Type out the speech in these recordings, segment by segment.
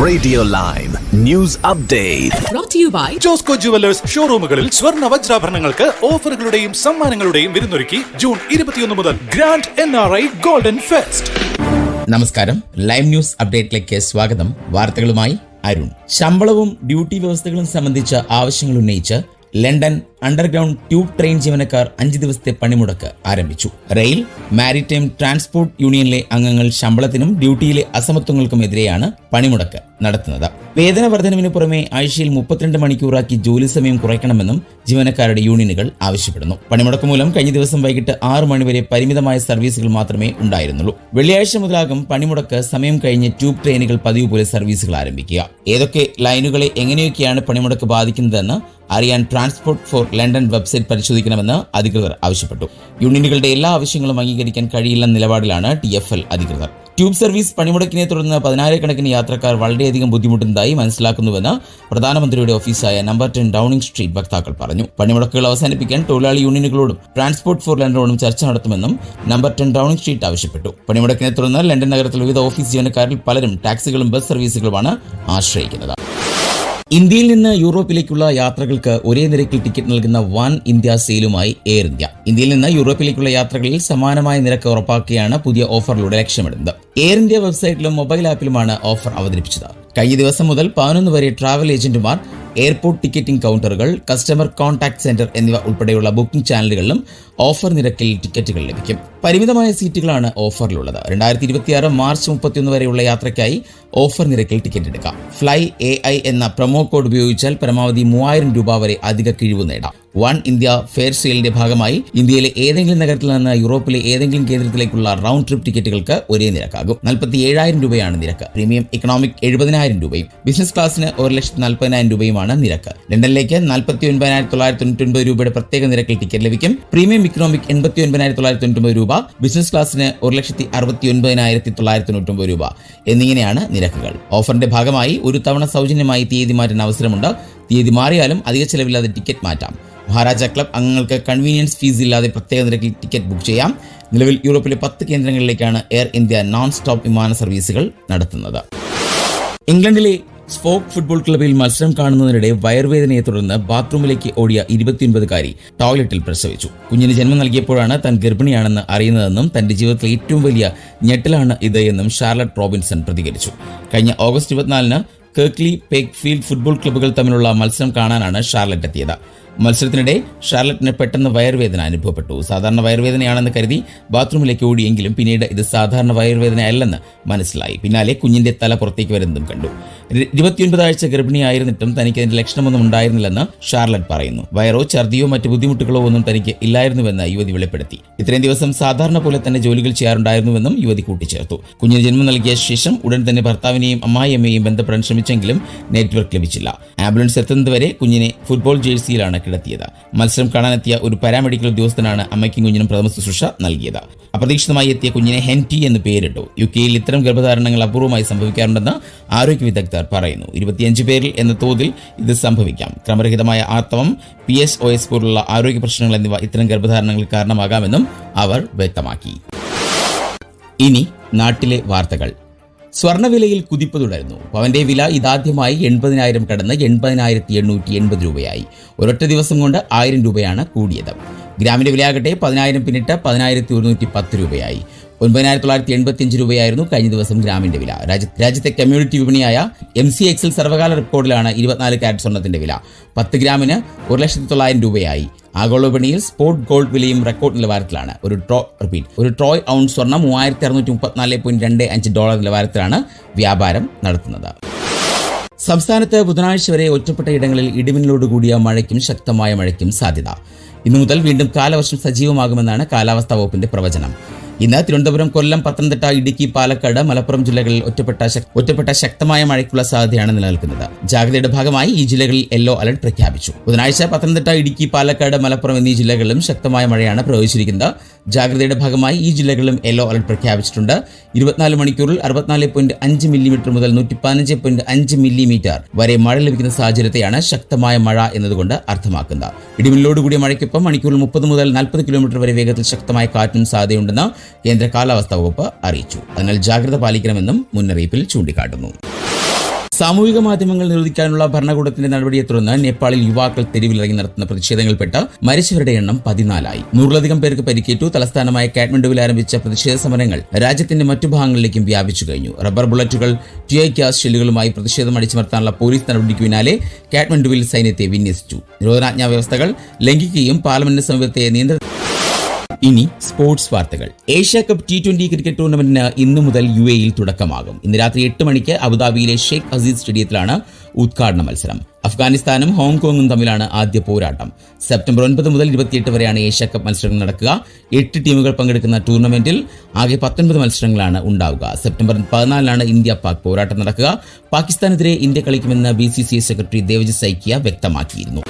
Radio live news update brought to you by Josco jewellers ഷോറൂമുകളിൽ സ്വർണ്ണ വജ്രാഭരണങ്ങൾക്ക് ഓഫറുകളുടെയും സമ്മാനങ്ങളുടെയും വിരുന്നൊരുക്കി ജൂൺ 21 മുതൽ ഗ്രാൻഡ് NRI ഗോൾഡൻ ഫെസ്റ്റ്. നമസ്കാരം, ലൈവ് ന്യൂസ് അപ്ഡേറ്റിലേക്ക് സ്വാഗതം. വാർത്തകളുമായി അരുൺ. ശമ്പളവും ഡ്യൂട്ടി വ്യവസ്ഥകളും സംബന്ധിച്ച ആവശ്യങ്ങൾ ഉന്നയിച്ച് ലണ്ടൻ അണ്ടർഗ്രൗണ്ട് ട്യൂബ് ട്രെയിൻ ജീവനക്കാർ 5 ദിവസത്തെ പണിമുടക്ക് ആരംഭിച്ചു. റെയിൽ, മാരിടൈം ട്രാൻസ്പോർട്ട് യൂണിയനിലെ അംഗങ്ങൾ ശമ്പളത്തിനും ഡ്യൂട്ടിയിലെ അസമത്വങ്ങൾക്കുമെതിരെയാണ് പണിമുടക്ക് നടത്തുന്നത്. വേതന വർധനവിന് പുറമെ ആഴ്ചയിൽ 32 മണിക്കൂറാക്കി ജോലി സമയം കുറയ്ക്കണമെന്നും ജീവനക്കാരുടെ യൂണിയനുകൾ ആവശ്യപ്പെടുന്നു. പണിമുടക്ക് മൂലം കഴിഞ്ഞ ദിവസം വൈകിട്ട് 6 മണിവരെ പരിമിതമായ സർവീസുകൾ മാത്രമേ ഉണ്ടായിരുന്നുള്ളൂ. വെള്ളിയാഴ്ച മുതലാകും പണിമുടക്ക് സമയം കഴിഞ്ഞ് ട്യൂബ് ട്രെയിനുകൾ പതിവ് പോലെ സർവീസുകൾ ആരംഭിക്കുക. ഏതൊക്കെ ലൈനുകളെ എങ്ങനെയൊക്കെയാണ് പണിമുടക്ക് ബാധിക്കുന്നതെന്ന് അറിയാൻ ട്രാൻസ്പോർട്ട് ഫോർ ലണ്ടൻ വെബ്സൈറ്റ് പരിശോധിക്കണമെന്ന് അധികൃതർ ആവശ്യപ്പെട്ടു. യൂണിയനുകളുടെ എല്ലാ ആവശ്യങ്ങളും അംഗീകരിക്കാൻ കഴിയില്ലെന്ന നിലപാടിലാണ് TFL അധികൃതർ. ട്യൂബ് സർവീസ് പണിമുടക്കിനെ തുടർന്ന് 10,000-കണക്കിന് യാത്രക്കാർ വളരെയധികം ബുദ്ധിമുട്ടുന്നതായി മനസ്സിലാക്കുന്നുവെന്ന് പ്രധാനമന്ത്രിയുടെ ഓഫീസായ നമ്പർ 10 ഡൌണിംഗ് സ്ട്രീറ്റ് വക്താക്കൾ പറഞ്ഞു. പണിമുടക്കുകൾ അവസാനിപ്പിക്കാൻ തൊഴിലാളി യൂണിയനുകളോടും ട്രാൻസ്പോർട്ട് ഫോർ ലണ്ടനോടും ചർച്ച നടത്തുമെന്നും നമ്പർ 10 ഡൌണിംഗ് സ്ട്രീറ്റ് ആവശ്യപ്പെട്ടു. പണിമുടക്കിനെ തുടർന്ന് ലണ്ടൻ നഗരത്തിൽ വിവിധ ഓഫീസ് ജീവനക്കാരിൽ പലരും ടാക്സികളും ബസ് സർവീസുകളുമാണ് ആശ്രയിക്കുന്നത്. ഇന്ത്യയിൽ നിന്ന് യൂറോപ്പിലേക്കുള്ള യാത്രകൾക്ക് ഒരേ നിരക്കിൽ ടിക്കറ്റ് നൽകുന്ന വൺ ഇന്ത്യ സെയിലുമായി എയർ ഇന്ത്യ. ഇന്ത്യയിൽ നിന്ന് യൂറോപ്പിലേക്കുള്ള യാത്രകളിൽ സമാനമായ നിരക്ക് ഉറപ്പാക്കിയാണ് പുതിയ ഓഫറിലൂടെ ലക്ഷ്യമിടുന്നത്. എയർ ഇന്ത്യ വെബ്സൈറ്റിലും മൊബൈൽ ആപ്പിലുമാണ് ഓഫർ അവതരിപ്പിച്ചത്. കഴിഞ്ഞ ദിവസം മുതൽ 11 വരെ ട്രാവൽ ഏജന്റുമാർ, എയർപോർട്ട് ടിക്കറ്റിംഗ് കൗണ്ടറുകൾ, കസ്റ്റമർ കോൺടാക്ട് സെന്റർ എന്നിവ ഉൾപ്പെടെയുള്ള ബുക്കിംഗ് ചാനലുകളിലും ഓഫർ നിരക്കിൽ ടിക്കറ്റുകൾ ലഭിക്കും. പരിമിതമായ സീറ്റുകളാണ് ഓഫറിലുള്ളത്. 2026 മാർച്ച് 31 വരെയുള്ള യാത്രയ്ക്കായി ഓഫർ നിരക്കിൽ ടിക്കറ്റ് എടുക്കാം. ഫ്ലൈ AI എന്ന പ്രൊമോ കോഡ് ഉപയോഗിച്ചാൽ പരമാവധി 3000 രൂപ വരെ അധിക കിഴിവ് നേടാം. വൺ ഇന്ത്യ ഫെയർ സെയിലിന്റെ ഭാഗമായി ഇന്ത്യയിലെ ഏതെങ്കിലും നഗരത്തിൽ നിന്ന് യൂറോപ്പിലെ ഏതെങ്കിലും കേന്ദ്രത്തിലേക്കുള്ള റൗണ്ട് ട്രിപ്പ് ടിക്കറ്റുകൾക്ക് ഒരേ നിരക്കാകും. 47,000 രൂപയാണ് നിരക്ക്. പ്രീമിയം ഇക്കണോമിക് 70,000 രൂപയും ബിസിനസ് ക്ലാസിന് 1,40,000 രൂപയുമാണ് നിരക്ക്. ലണ്ടനിലേക്ക് 49,999 രൂപയുടെ പ്രത്യേക നിരക്കിൽ ടിക്കറ്റ് ലഭിക്കും. പ്രീമിയം ഇക്കണോമിക് 89,999 രൂപ, ബിസിനസ് ക്ലാസിന് 1,69,999 രൂപ എന്നിങ്ങനെയാണ് നിരക്കുകൾ. ഓഫറിന്റെ ഭാഗമായി ഒരു തവണ സൗജന്യമായി തീയതി മാറ്റാൻ അവസരമുണ്ട്. തീയതി മാറിയാലും അധിക ചെലവില്ലാതെ ടിക്കറ്റ് മാറ്റാം. മഹാരാജ ക്ലബ് അംഗങ്ങൾക്ക് കൺവീനിയൻസ് ഫീസ് ഇല്ലാതെ പ്രത്യേക നിരക്കിൽ ടിക്കറ്റ് ബുക്ക് ചെയ്യാം. നിലവിൽ യൂറോപ്പിലെ 10 കേന്ദ്രങ്ങളിലേക്കാണ് എയർ ഇന്ത്യ നോൺ സ്റ്റോപ്പ് വിമാന സർവീസുകൾ നടത്തുന്നത്. ഇംഗ്ലണ്ടിലെ സ്പോക്ക് ഫുട്ബോൾ ക്ലബിൽ മത്സരം കാണുന്നതിനിടെ വയറുവേദനയെ തുടർന്ന് ബാത്റൂമിലേക്ക് ഓടിയ 29-കാരി ടോയ്ലറ്റിൽ പ്രസവിച്ചു. കുഞ്ഞിന് ജന്മം നൽകിയപ്പോഴാണ് താൻ ഗർഭിണിയാണെന്ന് അറിയുന്നതെന്നും തന്റെ ജീവിതത്തിലെ ഏറ്റവും വലിയ ഞെട്ടലാണ് ഇത് എന്നും ഷാർലറ്റ് റോബിൻസൺ പ്രതികരിച്ചു. കഴിഞ്ഞ ഓഗസ്റ്റ് 24-ന് കെർക്ലി പേക്ക്ഫീൽഡ് ഫുട്ബോൾ ക്ലബ്ബുകൾ തമ്മിലുള്ള മത്സരം കാണാനാണ് ഷാർലറ്റ് എത്തിയത്. മത്സരത്തിനിടെ ഷാർലറ്റിന് പെട്ടെന്ന് വയറുവേദന അനുഭവപ്പെട്ടു. സാധാരണ വയറുവേദനയാണെന്ന് കരുതി ബാത്റൂമിലേക്ക് ഓടിയെങ്കിലും പിന്നീട് ഇത് സാധാരണ വയറുവേദന അല്ലെന്ന് മനസ്സിലായി. പിന്നാലെ കുഞ്ഞിന്റെ തല പുറത്തേക്ക് വരുന്നതും കണ്ടു. 29 ആഴ്ച ഗർഭിണിയായിരുന്നിട്ടും തനിക്ക് അതിന്റെ ലക്ഷണമൊന്നും ഉണ്ടായിരുന്നില്ലെന്ന് ഷാർലറ്റ് പറയുന്നു. വയറോ ഛർദിയോ മറ്റു ബുദ്ധിമുട്ടുകളോ ഒന്നും തനിക്ക് ഇല്ലായിരുന്നുവെന്ന് യുവതി വെളിപ്പെടുത്തി. ഇത്രയും ദിവസം സാധാരണ പോലെ തന്നെ ജോലികൾ ചെയ്യാറുണ്ടായിരുന്നുവെന്നും യുവതി കൂട്ടിച്ചേർത്തു. കുഞ്ഞിന് ജന്മം നൽകിയ ശേഷം ഉടൻ തന്നെ ഭർത്താവിനെയും അമ്മായിയമ്മയെയും ബന്ധപ്പെടാൻ ശ്രമിച്ചെങ്കിലും നെറ്റ്വർക്ക് ലഭിച്ചില്ല. ആംബുലൻസ് എത്തുന്നതുവരെ കുഞ്ഞിനെ ഫുട്ബോൾ ജേഴ്സിയിലാണ് കിടത്തിയത്. മത്സരം കാണാനെത്തിയ ഒരു പാരാമെഡിക്കൽ ഉദ്യോഗസ്ഥനാണ് അമ്മയ്ക്കും കുഞ്ഞിനും പ്രഥമ ശുശ്രൂഷ നൽകിയത്. അപ്രതീക്ഷിതമായി എത്തിയ കുഞ്ഞിനെ ഹെൻറ്റി എന്ന് പേരിട്ടു. UK-യിൽ ഇത്തരം ഗർഭധാരണങ്ങൾ അപൂർവമായി സംഭവിക്കാറുണ്ടെന്ന് ആരോഗ്യ വിദഗ്ധർ പറയുന്നു. 25 പേരിൽ എന്ന തോതിൽ ഇത് സംഭവിക്കാം. ക്രമരഹിതമായ ആർത്തവം, PSOS പോലുള്ള ആരോഗ്യ പ്രശ്നങ്ങൾ എന്നിവ ഇത്തരം ഗർഭധാരണങ്ങൾക്ക് കാരണമാകാമെന്നും അവർ വ്യക്തമാക്കി. ഇനി നാട്ടിലെ വാർത്തകൾ. സ്വർണ്ണവിലയിൽ കുതിപ്പ് തുടരുന്നു. പവന്റെ വില ഇതാദ്യമായി 80,000 കടന്ന് 80,880 രൂപയായി. ഒരൊറ്റ ദിവസം കൊണ്ട് 1000 രൂപയാണ് കൂടിയത്. ഗ്രാമിന്റെ വിലയാകട്ടെ 10,000 പിന്നിട്ട് 10,110 രൂപയായി. 9,985 രൂപയായിരുന്നു കഴിഞ്ഞ ദിവസം ഗ്രാമിന്റെ വില. രാജ്യത്തെ കമ്മ്യൂണിറ്റി വിപണിയായ MCXL സർവകാല റിപ്പോർട്ടിലാണ് 24 കാരറ്റ് സ്വർണ്ണത്തിന്റെ വില 10 ഗ്രാമിന് 1,09,000 രൂപയായി. ആഗോള വിപണിയിൽ സ്പോട്ട് ഗോൾഡ് വിലയും റെക്കോർഡ് നിലവാരത്തിലാണ്. ഒരു ട്രോയ് ഔൺസ് സ്വർണ്ണം $3,634.25 നിലവാരത്തിലാണ് വ്യാപാരം നടത്തുന്നത്. സംസ്ഥാനത്ത് ബുധനാഴ്ച വരെ ഒറ്റപ്പെട്ട ഇടങ്ങളിൽ ഇടിമിന്നലോടുകൂടിയ മഴയ്ക്കും ശക്തമായ മഴയ്ക്കും സാധ്യത. ഇന്നു മുതൽ വീണ്ടും കാലവർഷം സജീവമാകുമെന്നാണ് കാലാവസ്ഥാ വകുപ്പിന്റെ പ്രവചനം. ഇന്ന് തിരുവനന്തപുരം, കൊല്ലം, പത്തനംതിട്ട, ഇടുക്കി, പാലക്കാട്, മലപ്പുറം ജില്ലകളിൽ ഒറ്റപ്പെട്ട ശക്തമായ മഴയ്ക്കുള്ള സാധ്യതയാണ് നിലനിൽക്കുന്നത്. ജാഗ്രതയുടെ ഭാഗമായി ഈ ജില്ലകളിൽ യെല്ലോ അലർട്ട് പ്രഖ്യാപിച്ചു. ബുധനാഴ്ച പത്തനംതിട്ട, ഇടുക്കി, പാലക്കാട്, മലപ്പുറം എന്നീ ജില്ലകളിലും ശക്തമായ മഴയാണ് പ്രവചിച്ചിരിക്കുന്നത്. ജാഗ്രതയുടെ ഭാഗമായി ഈ ജില്ലകളിലും യെല്ലോ അലർട്ട് പ്രഖ്യാപിച്ചിട്ടുണ്ട്. 24 മണിക്കൂറിൽ 64.5 മില്ലിമീറ്റർ മുതൽ 115.5 മില്ലിമീറ്റർ വരെ മഴ ലഭിക്കുന്ന സാഹചര്യത്തെയാണ് ശക്തമായ മഴ എന്നതുകൊണ്ട് അർത്ഥമാക്കുന്നത്. ഇടിമിന്നലോടുകൂടിയ മഴയ്ക്കൊപ്പം മണിക്കൂറിൽ 30 മുതൽ 40 കിലോമീറ്റർ വരെ വേഗത്തിൽ ശക്തമായ കാറ്റിനും സാധ്യതയുണ്ടെന്ന് കേന്ദ്ര കാലാവസ്ഥാ വകുപ്പ് അറിയിച്ചു. അതിനാൽ ജാഗ്രത പാലിക്കണമെന്നും മുന്നറിയിപ്പിൽ ചൂണ്ടിക്കാട്ടുന്നു. സാമൂഹിക മാധ്യമങ്ങൾ നിരോധിക്കാനുള്ള ഭരണകൂടത്തിന്റെ നടപടിയെ തുടർന്ന് നേപ്പാളിൽ യുവാക്കൾ തെരുവിലിറങ്ങി നടത്തുന്ന പ്രതിഷേധങ്ങൾപ്പെട്ട് മരിച്ചവരുടെ എണ്ണം 14ആയി. 100-ലധികം പേർക്ക് പരിക്കേറ്റു. തലസ്ഥാനമായ കാഠ്മണ്ഡുവിൽ ആരംഭിച്ച പ്രതിഷേധ സമരങ്ങൾ രാജ്യത്തിന്റെ മറ്റു ഭാഗങ്ങളിലേക്കും വ്യാപിച്ചു കഴിഞ്ഞു. റബ്ബർ ബുള്ളറ്റുകൾ, ടിയർ ഗ്യാസ് ഷെല്ലുകളുമായി പ്രതിഷേധം അടിച്ചമർത്താനുള്ള പോലീസ് നടപടിക്ക് പിന്നാലെ കാഠ്മണ്ഡുവിൽ സൈന്യത്തെ വിന്യസിച്ചു. നിരോധനാജ്ഞാ വ്യവസ്ഥകൾ ലംഘിക്കുകയും പാർലമെന്റ് സമീപത്തെ ഇനി സ്പോർട്സ് വാർത്തകൾ. ഏഷ്യ കപ്പ് T20 ക്രിക്കറ്റ് ടൂർണമെന്റിന് ഇന്നു മുതൽ UAEയിൽ തുടക്കമാകും. ഇന്ന് രാത്രി 8 മണിക്ക് അബുദാബിയിലെ ഷെയ്ഖ് അസീസ് സ്റ്റേഡിയത്തിലാണ് ഉദ്ഘാടന മത്സരം. അഫ്ഗാനിസ്ഥാനും ഹോങ്കോങ്ങും തമ്മിലാണ് ആദ്യ പോരാട്ടം. സെപ്റ്റംബർ 9 മുതൽ 28 വരെയാണ് ഏഷ്യ കപ്പ് മത്സരങ്ങൾ നടക്കുക. 8 ടീമുകൾ പങ്കെടുക്കുന്ന ടൂർണമെന്റിൽ ആകെ 19 മത്സരങ്ങളാണ് ഉണ്ടാവുക. സെപ്റ്റംബർ 14 ഇന്ത്യ-പാക് പോരാട്ടം നടക്കുക. പാകിസ്ഥാനെതിരെ ഇന്ത്യ കളിക്കുമെന്ന് BCCI സെക്രട്ടറി ദേവജിത് സൈക്കിയ വ്യക്തമാക്കിയിരുന്നു.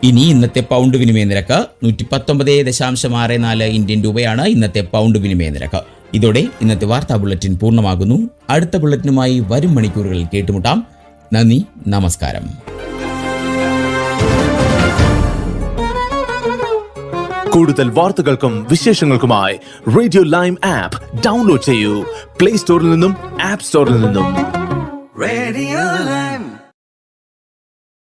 ഇനി ഇന്നത്തെ പൗണ്ട് വിനിമയ നിരക്ക് 119.64 ഇന്ത്യൻ രൂപയാണ് ഇന്നത്തെ പൗണ്ട് വിനിമയ നിരക്ക്. ഇതോടെ ഇന്നത്തെ വാർത്താ ബുള്ളറ്റിൻ പൂർണ്ണമാകുന്നു. അടുത്ത ബുള്ളറ്റിനുമായി വരും മണിക്കൂറുകളിൽ കേട്ടുമുട്ടാം. നന്ദി, നമസ്കാരം. കൂടുതൽ വാർത്തകൾക്കും വിശേഷങ്ങൾക്കുമായി റേഡിയോ ലൈം ആപ്പ് ഡൗൺലോഡ് ചെയ്യൂ. പ്ലേ സ്റ്റോറിൽ നിന്നും ആപ്പ് സ്റ്റോറിൽ നിന്നും. Radio